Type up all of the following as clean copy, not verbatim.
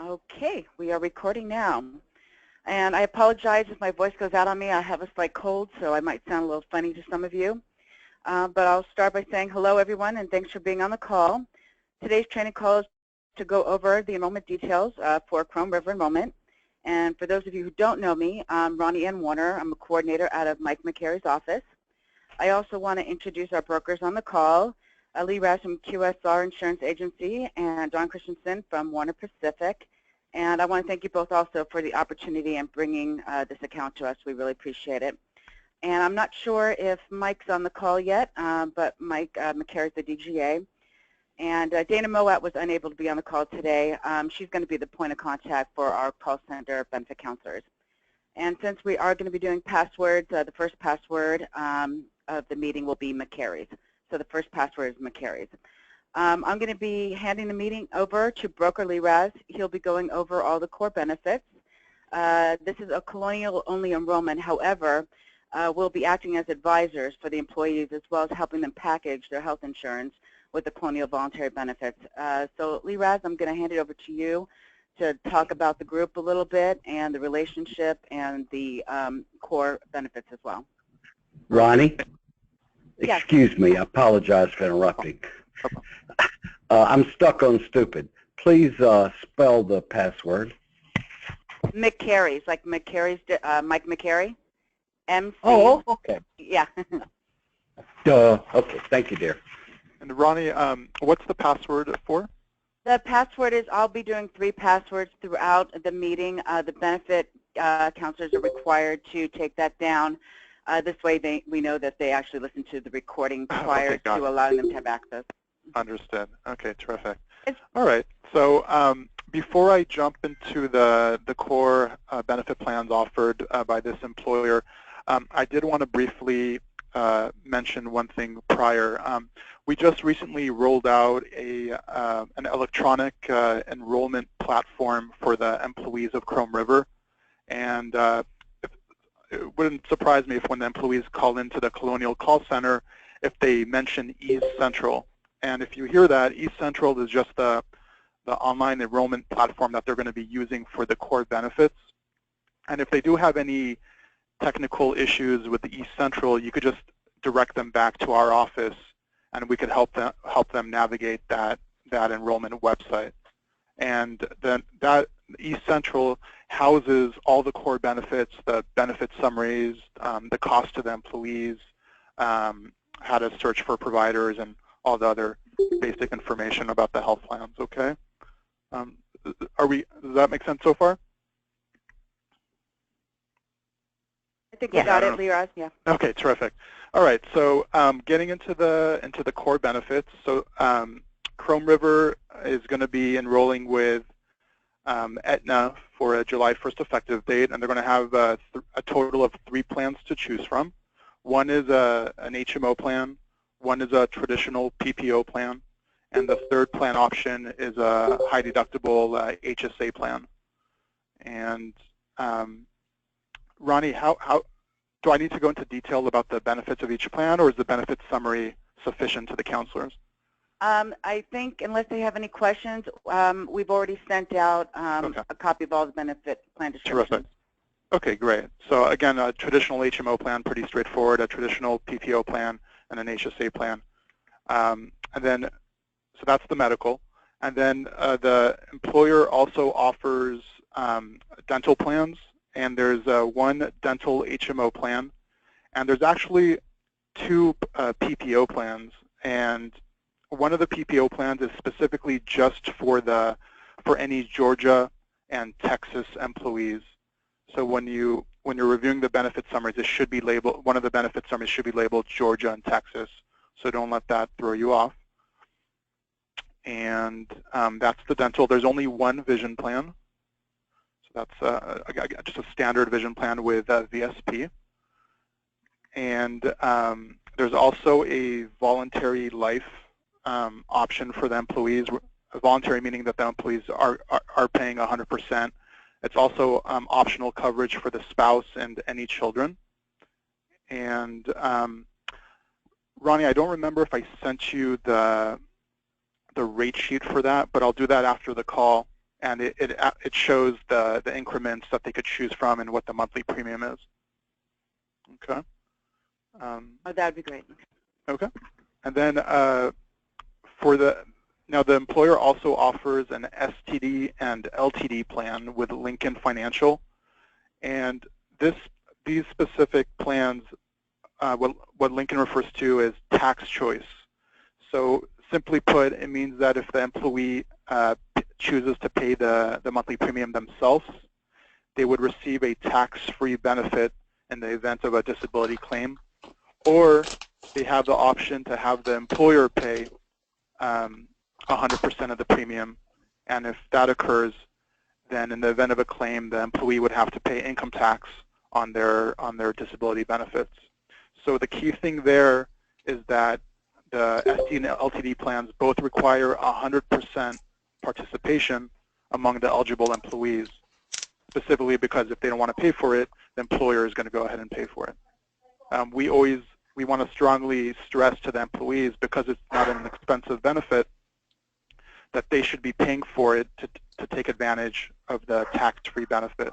Okay, we are recording now. And I apologize if my voice goes out on me. I have a slight cold, so I might sound a little funny to some of you. But I'll start by saying hello, everyone, and thanks for being on the call. Today's training call is to go over the enrollment details for Chrome River enrollment. And for those of you who don't know me, I'm Ronnie Ann Warner. I'm a coordinator out of Mike McCary's office. I also want to introduce our brokers on the call, Lee Raz from QSR Insurance Agency and Don Christensen from Warner Pacific. And I want to thank you both also for the opportunity in bringing this account to us. We really appreciate it. And I'm not sure if Mike's on the call yet, but Mike McCary is the DGA. And Dana Moat was unable to be on the call today. She's going to be the point of contact for our call center benefit counselors. And since we are going to be doing passwords, the first password of the meeting will be McCary's. So the first password is McCary's. I'm going to be handing the meeting over to broker Lee Raz. He'll be going over all the core benefits. This is a Colonial-only enrollment. However, we'll be acting as advisors for the employees as well as helping them package their health insurance with the Colonial voluntary benefits. So Lee Raz, I'm going to hand it over to you to talk about the group a little bit and the relationship and the core benefits as well. Ronnie? Yes. Excuse me, I apologize for interrupting. I'm stuck on stupid. Please spell the password. McCary's, like McCary's, Mike McCary. MC. Oh, okay. Yeah. Duh. Okay, thank you, dear. And Ronnie, what's the password for? The password is, I'll be doing 3 passwords throughout the meeting. The benefit counselors are required to take that down. This way we know that they actually listen to the recording prior to allowing them to have access. Understood. Okay, terrific. All right. So before I jump into the core benefit plans offered by this employer, I did want to briefly mention one thing prior. We just recently rolled out an electronic enrollment platform for the employees of Chrome River. And it wouldn't surprise me if when the employees call into the Colonial call center, if they mention Ease Central. And if you hear that, Ease Central is just the online enrollment platform that they're going to be using for the core benefits. And if they do have any technical issues with the Ease Central, you could just direct them back to our office, and we could help them navigate that enrollment website. And then that Ease Central houses all the core benefits, the benefit summaries, the cost to the employees, how to search for providers, and all the other basic information about the health plans. Okay, does that make sense so far? I think we got it, Lee Raz. Yeah. Okay, terrific. All right, so getting into the core benefits. So Chrome River is going to be enrolling with Aetna for a July 1st effective date, and they're going to have a total of 3 plans to choose from. One is an HMO plan, one is a traditional PPO plan, and the third plan option is a high deductible HSA plan. And Ronnie, how do I need to go into detail about the benefits of each plan, or is the benefit summary sufficient to the counselors? I think unless they have any questions, we've already sent out a copy of all the benefit plan descriptions. Terrific. Okay, great. So again, a traditional HMO plan, pretty straightforward, a traditional PPO plan, and an HSA plan. And then, so that's the medical. And then the employer also offers dental plans, and there's one dental HMO plan, and there's actually 2 PPO plans. And one of the PPO plans is specifically just for any Georgia and Texas employees. So when you're reviewing the benefit summaries, it should be labeled, one of the benefit summaries should be labeled Georgia and Texas. So don't let that throw you off. And that's the dental. There's only one vision plan. So that's just a standard vision plan with VSP. And there's also a voluntary life option for the employees. Voluntary meaning that the employees are paying 100%. It's also optional coverage for the spouse and any children. And Ronnie, I don't remember if I sent you the rate sheet for that, but I'll do that after the call, and it shows the increments that they could choose from and what the monthly premium is. Okay. Oh, that'd be great. Okay. And then now the employer also offers an STD and LTD plan with Lincoln Financial, and these specific plans, what Lincoln refers to as tax choice. So simply put, it means that if the employee chooses to pay the monthly premium themselves, they would receive a tax-free benefit in the event of a disability claim, or they have the option to have the employer pay 100% of the premium, and if that occurs, then in the event of a claim, the employee would have to pay income tax on their disability benefits. So the key thing there is that the STD and LTD plans both require 100% participation among the eligible employees, specifically because if they don't want to pay for it, the employer is going to go ahead and pay for it. We want to strongly stress to the employees, because it's not an expensive benefit, that they should be paying for it to take advantage of the tax-free benefit.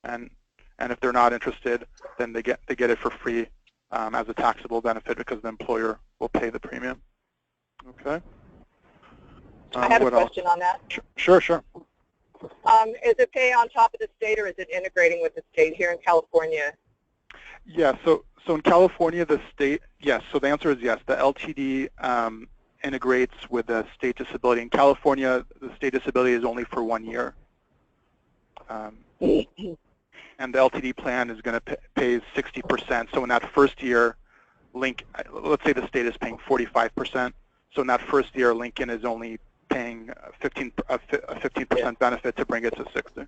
And if they're not interested, then they get it for free as a taxable benefit, because the employer will pay the premium. Okay. I have a question on that. Sure. Is it pay on top of the state, or is it integrating with the state here in California? Yeah, so in California, the state, yes, so the answer is yes. The LTD integrates with the state disability. In California, the state disability is only for 1 year. And the LTD plan is going to pay 60%. So in that first year, let's say the state is paying 45%. So in that first year, Lincoln is only paying a 15% benefit to bring it to 60.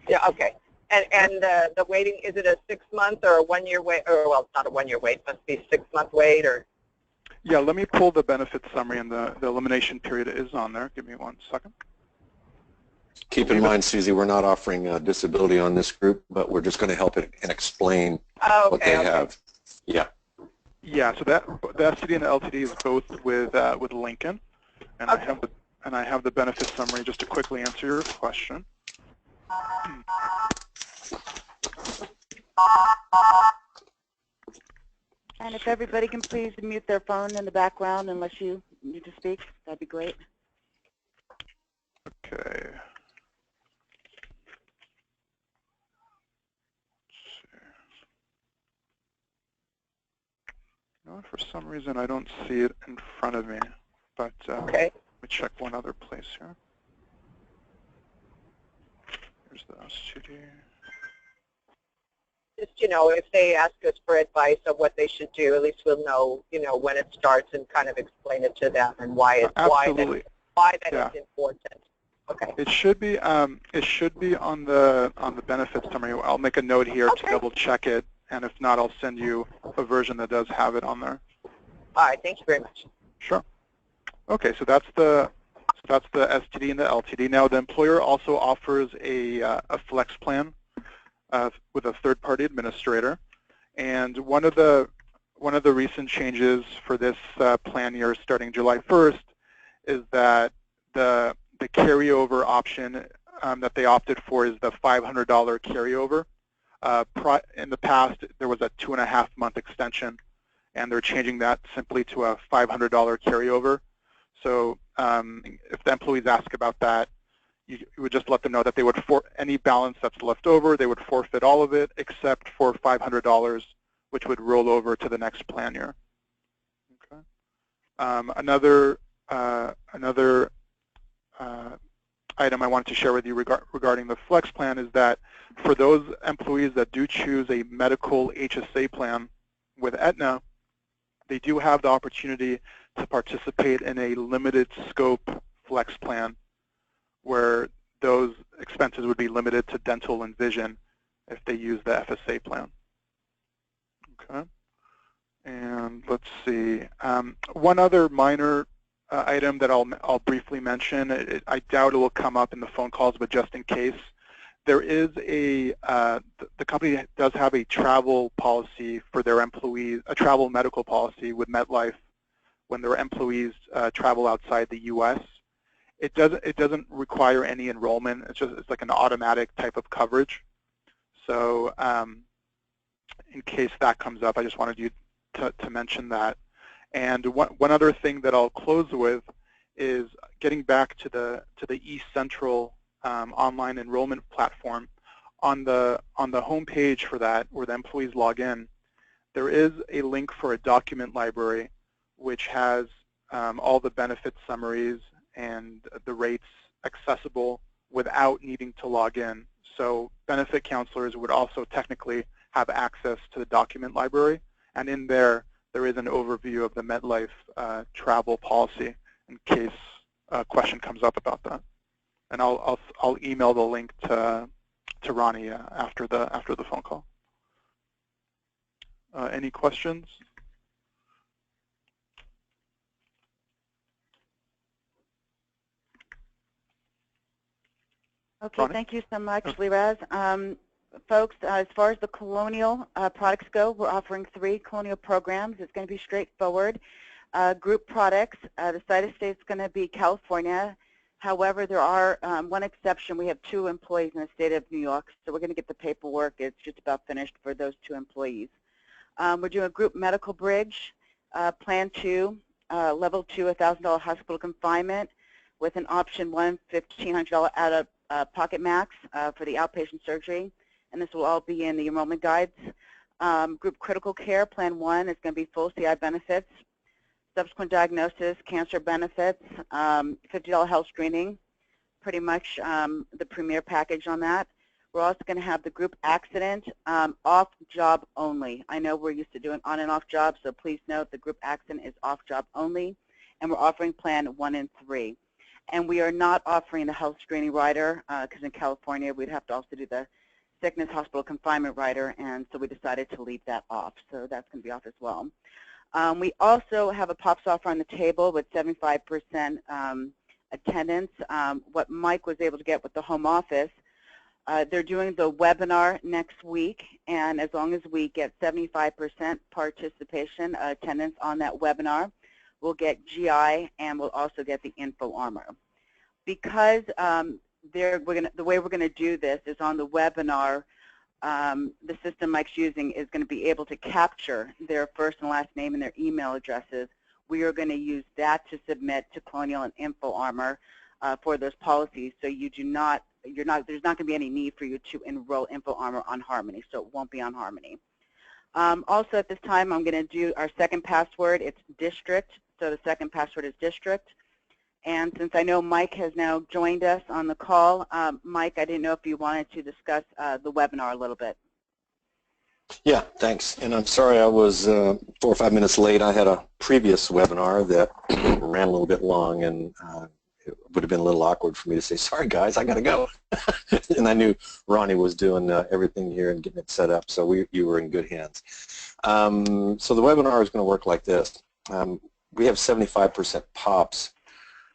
Yeah, okay. And the waiting, is it a 6-month or a 1-year wait? Or, well, it's not a 1-year wait. It must be a 6-month wait, or? Yeah, let me pull the benefit summary, and the elimination period is on there. Give me 1 second. Keep in mind, Susie, we're not offering disability on this group, but we're just going to help it and explain what they have. Yeah. Yeah, so the STD and the LTD is both with Lincoln, and okay. I have the benefit summary just to quickly answer your question. And if everybody can please mute their phone in the background unless you need to speak, that'd be great. Okay. No, for some reason I don't see it in front of me, but okay. Let me check one other place here. Here's the STD. Just, if they ask us for advice of what they should do, at least we'll know, when it starts, and kind of explain it to them and why that yeah. is important. Okay. It should be on the benefits summary. I'll make a note here to double check it, and if not, I'll send you a version that does have it on there. All right. Thank you very much. Sure. Okay. So that's the STD and the LTD. Now the employer also offers a flex plan with a third-party administrator, and one of the recent changes for this plan year starting July 1st is that the carryover option that they opted for is the $500 carryover. In the past, there was a 2.5-month extension, and they're changing that simply to a $500 carryover. So if the employees ask about that, you would just let them know that they would, for any balance that's left over, they would forfeit all of it except for $500, which would roll over to the next plan year. Okay. Another item I wanted to share with you regarding the flex plan is that for those employees that do choose a medical HSA plan with Aetna, they do have the opportunity to participate in a limited scope flex plan, where those expenses would be limited to dental and vision if they use the FSA plan. Okay. And let's see. One other minor item that I'll briefly mention. I doubt it will come up in the phone calls, but just in case, there is the company does have a travel policy for their employees, a travel medical policy with MetLife when their employees travel outside the U.S. It doesn't require any enrollment. It's like an automatic type of coverage. So in case that comes up, I just wanted you to mention that. And one other thing that I'll close with is getting back to the eCentral online enrollment platform. On the home page for that, where the employees log in, there is a link for a document library which has all the benefit summaries and the rates accessible without needing to log in. So benefit counselors would also technically have access to the document library, and in there is an overview of the MetLife travel policy in case a question comes up about that. And I'll email the link to Ronnie after the phone call. Any questions? Okay, Ronnie? thank you so much, Liraz. Folks, as far as the Colonial products go, we're offering 3 Colonial programs. It's going to be straightforward. Group products, the site of state is going to be California. However, there are one exception. We have 2 employees in the state of New York, so we're going to get the paperwork. It's just about finished for those 2 employees. We're doing a group medical bridge, plan 2, level 2, $1,000 hospital confinement with an option 1, $1,500 out-of-pocket max for the outpatient surgery, and this will all be in the enrollment guides. Group critical care, plan 1 is going to be full CI benefits, subsequent diagnosis, cancer benefits, $50 health screening, pretty much the premier package on that. We're also going to have the group accident off job only. I know we're used to doing on and off jobs, so please note the group accident is off job only, and we're offering plan 1 and 3. And we are not offering the health screening rider because in California we'd have to also do the sickness hospital confinement rider, and so we decided to leave that off. So that's going to be off as well. We also have a POPS offer on the table with 75% attendance. What Mike was able to get with the home office, they're doing the webinar next week, and as long as we get 75% participation attendance on that webinar, we'll get GI and we'll also get the InfoArmor. Because the way we're going to do this is on the webinar, the system Mike's using is going to be able to capture their first and last name and their email addresses. We are going to use that to submit to Colonial and InfoArmor for those policies. So there's not going to be any need for you to enroll InfoArmor on Harmony, so it won't be on Harmony. Also at this time, I'm going to do our second password. It's district, so the second password is district. And since I know Mike has now joined us on the call, Mike, I didn't know if you wanted to discuss the webinar a little bit. Yeah, thanks. And I'm sorry I was 4 or 5 minutes late. I had a previous webinar that ran a little bit long, and it would have been a little awkward for me to say, sorry guys, I got to go. And I knew Ronnie was doing everything here and getting it set up, so you were in good hands. So the webinar is going to work like this. We have 75% POPs,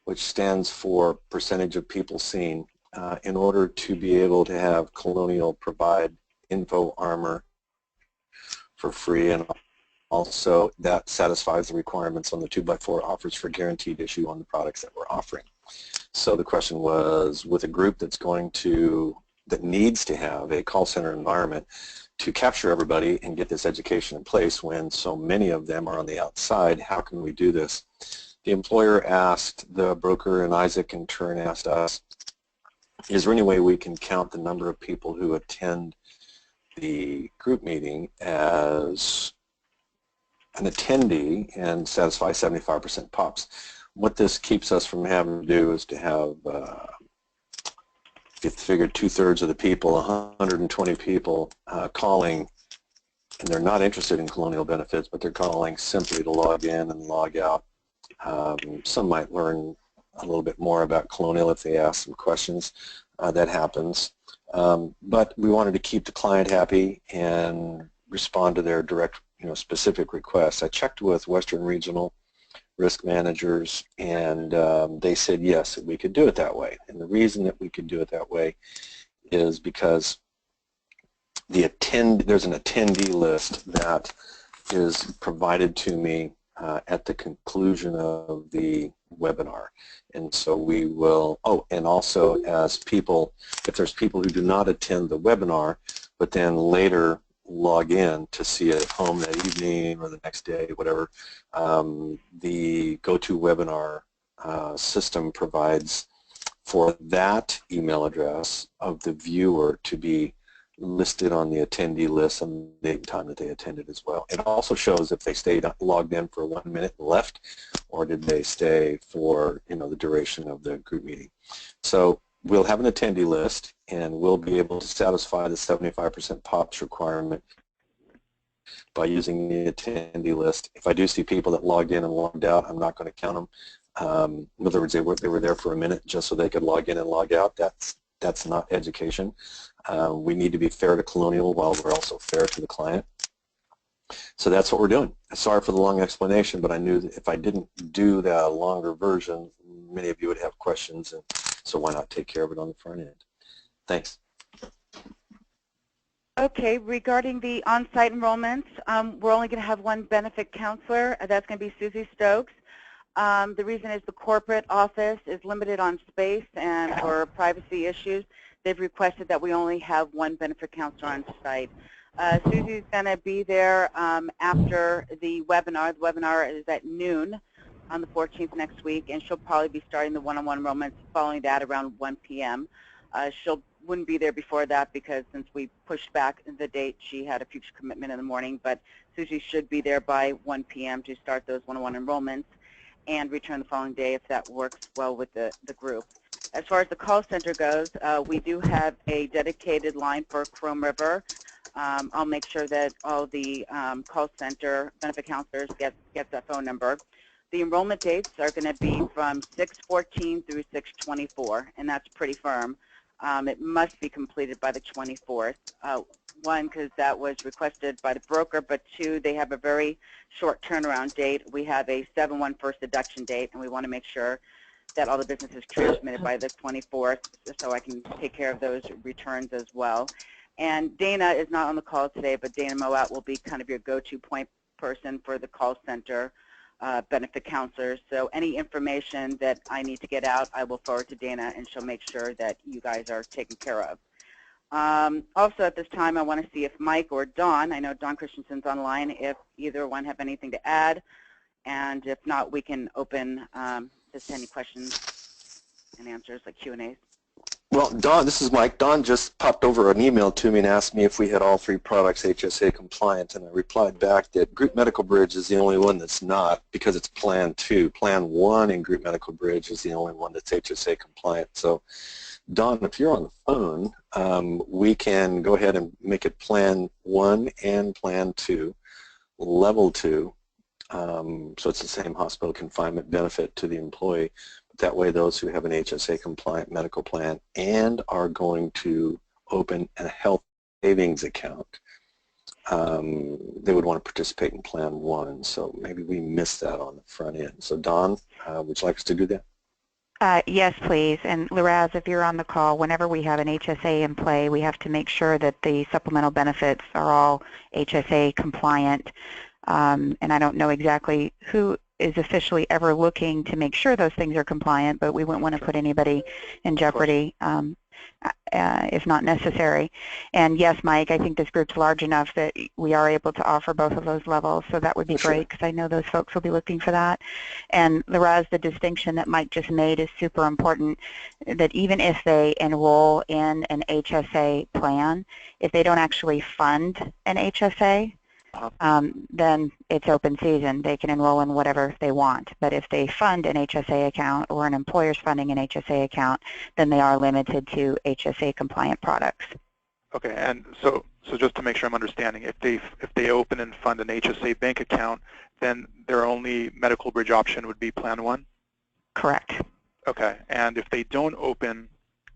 which stands for percentage of people seen, in order to be able to have Colonial provide InfoArmor for free, and also that satisfies the requirements on the 2x4 offers for guaranteed issue on the products that we're offering. So the question was, with a group that needs to have a call center environment to capture everybody and get this education in place when so many of them are on the outside, how can we do this? The employer asked the broker, and Isaac in turn asked us, is there any way we can count the number of people who attend the group meeting as an attendee and satisfy 75% POPs? What this keeps us from having to do is to have, if you figure 2/3 of the people, 120 people calling, and they're not interested in Colonial benefits, but they're calling simply to log in and log out. Some might learn a little bit more about Colonial if they ask some questions. That happens. But we wanted to keep the client happy and respond to their direct, specific requests. I checked with Western Regional risk managers, and they said yes, that we could do it that way. And the reason that we could do it that way is because there's an attendee list that is provided to me at the conclusion of the webinar. And so we will, oh, and also as people, if there's people who do not attend the webinar, but then later log in to see it at home that evening or the next day, whatever, the GoToWebinar system provides for that email address of the viewer to be listed on the attendee list and the date and time that they attended as well. It also shows if they stayed logged in for 1 minute and left, or did they stay for the duration of the group meeting. So we'll have an attendee list, and we'll be able to satisfy the 75% POPs requirement by using the attendee list. If I do see people that logged in and logged out, I'm not going to count them. In other words, they were there for a minute just so they could log in and log out. That's not education. We need to be fair to Colonial while we're also fair to the client. So that's what we're doing. Sorry for the long explanation, but I knew that if I didn't do the longer version, many of you would have questions, and so why not take care of it on the front end? Thanks. Okay, regarding the on-site enrollments, we're only going to have one benefit counselor. That's going to be Susie Stokes. The reason is the corporate office is limited on space, and for privacy issues, they've requested that we only have one benefit counselor on site. Susie's going to be there after the webinar. The webinar is at noon on the 14th next week, and she'll probably be starting the one-on-one enrollments following that around 1 p.m. Wouldn't be there before that because since we pushed back the date, she had a future commitment in the morning, but Susie should be there by 1 p.m. to start those one-on-one enrollments and return the following day if that works well with the group. As far as the call center goes, we do have a dedicated line for Chrome River. I'll make sure that all the call center benefit counselors get that phone number. The enrollment dates are going to be from 6/14 through 6/24, and that's pretty firm. It must be completed by the 24th. One, because that was requested by the broker, but two, they have a very short turnaround date. We have a 7/1 first deduction date, and we want to make sure that all the business is transmitted by the 24th so I can take care of those returns as well. And Dana is not on the call today, but Dana Moat will be kind of your go-to point person for the call center benefit counselors. So any information that I need to get out, I will forward to Dana, and she'll make sure that you guys are taken care of. Also at this time, I want to see if Mike or Don, I know Don Christensen's online, if either one have anything to add, and if not, we can open just any questions and answers like Q&As. Well, Don, this is Mike. Don just popped over an email to me and asked me if we had all three products HSA compliant, and I replied back that Group Medical Bridge is the only one that's not because it's Plan 2. Plan 1 in Group Medical Bridge is the only one that's HSA compliant. So, Don, if you're on the phone, we can go ahead and make it Plan 1 and Plan 2, Level 2. So it's the same hospital confinement benefit to the employee. That way those who have an HSA compliant medical plan and are going to open a health savings account, they would want to participate in Plan 1. So maybe we missed that on the front end. So Don, would you like us to do that? Yes, please. And Liraz, if you're on the call, whenever we have an HSA in play, we have to make sure that the supplemental benefits are all HSA compliant. And I don't know exactly who is officially ever looking to make sure those things are compliant, but we wouldn't want to put anybody in jeopardy if not necessary. And yes, Mike, I think this group's large enough that we are able to offer both of those levels, so that would be great because I know those folks will be looking for that. And Liraz, the distinction that Mike just made is super important, that even if they enroll in an HSA plan, if they don't actually fund an HSA, then it's open season. They can enroll in whatever they want. But if they fund an HSA account or an employer's funding an HSA account, then they are limited to HSA compliant products. Okay, and so just to make sure I'm understanding, if they open and fund an HSA bank account, then their only medical bridge option would be Plan 1? Correct. Okay, and if they don't open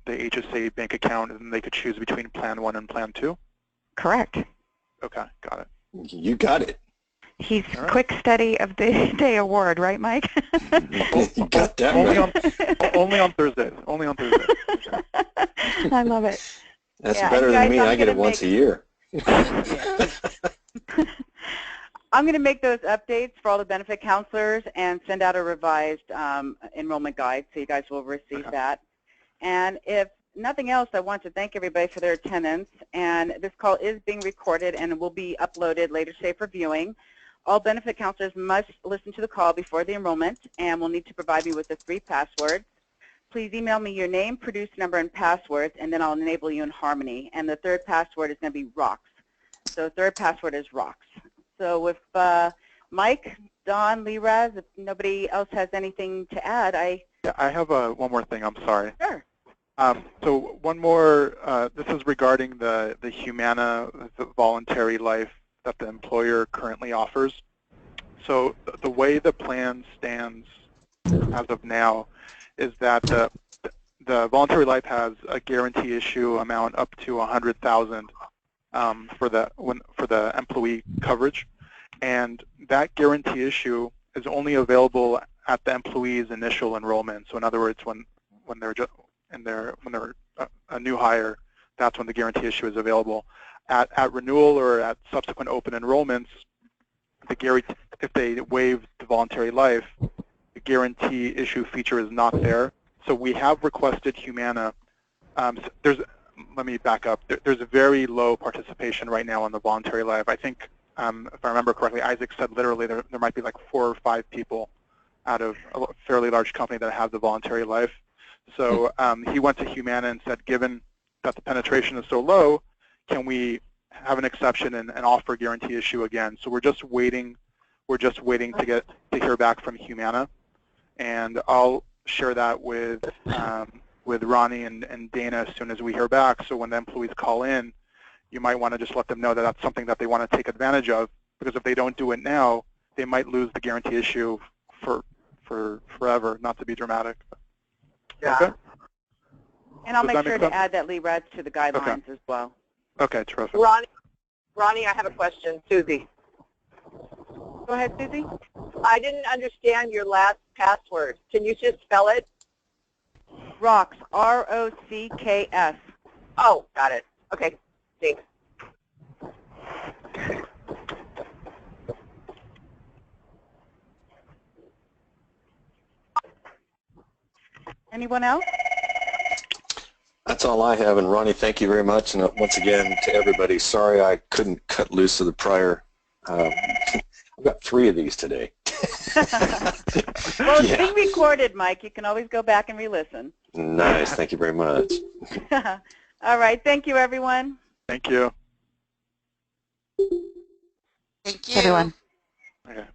the HSA bank account, then they could choose between Plan 1 and Plan 2? Correct. Okay, got it. You got it. He's quick study of the day award, right, Mike? You got that right. Only on Thursdays. Only on Thursdays. I love it. That's better than me. I get it once a year. I'm going to make those updates for all the benefit counselors and send out a revised enrollment guide, so you guys will receive that. And if nothing else, I want to thank everybody for their attendance. And this call is being recorded and will be uploaded later today for viewing. All benefit counselors must listen to the call before the enrollment and will need to provide me with the 3 passwords. Please email me your name, produce number, and passwords, and then I'll enable you in Harmony. And the 3rd password is going to be ROCKS. So the 3rd password is ROCKS. So if Mike, Don, Liraz, if nobody else has anything to add, Yeah, I have one more thing. I'm sorry. Sure. So one more. This is regarding the Humana, the voluntary life that the employer currently offers. So the way the plan stands as of now is that the voluntary life has a guarantee issue amount up to $100,000 for the employee coverage, and that guarantee issue is only available at the employee's initial enrollment. So in other words, when they're a new hire, that's when the guarantee issue is available. At renewal or at subsequent open enrollments, if they waive the voluntary life, the guarantee issue feature is not there. So we have requested Humana. Let me back up. There's a very low participation right now on the voluntary life. I think, if I remember correctly, Isaac said literally there might be like 4 or 5 people out of a fairly large company that have the voluntary life. So he went to Humana and said, given that the penetration is so low, can we have an exception and offer guarantee issue again? So we're just waiting. We're just waiting to hear back from Humana, and I'll share that with Ronnie and Dana as soon as we hear back. So when the employees call in, you might want to just let them know that that's something that they want to take advantage of, because if they don't do it now, they might lose the guarantee issue for forever. Not to be dramatic. Yeah. Okay. And I'll make sure to add that Liraz to the guidelines as well. Okay, terrific. Ronnie, I have a question. Susie. Go ahead, Susie. I didn't understand your last password. Can you just spell it? ROCKS, R-O-C-K-S. Oh, got it. Okay, thanks. Anyone else? That's all I have. And Ronnie, thank you very much. And once again, to everybody, sorry I couldn't cut loose of the prior. I've got 3 of these today. Well, it's being recorded, Mike. You can always go back and re-listen. Nice. Thank you very much. All right. Thank you, everyone. Thank you. Thank you. Everyone. Okay.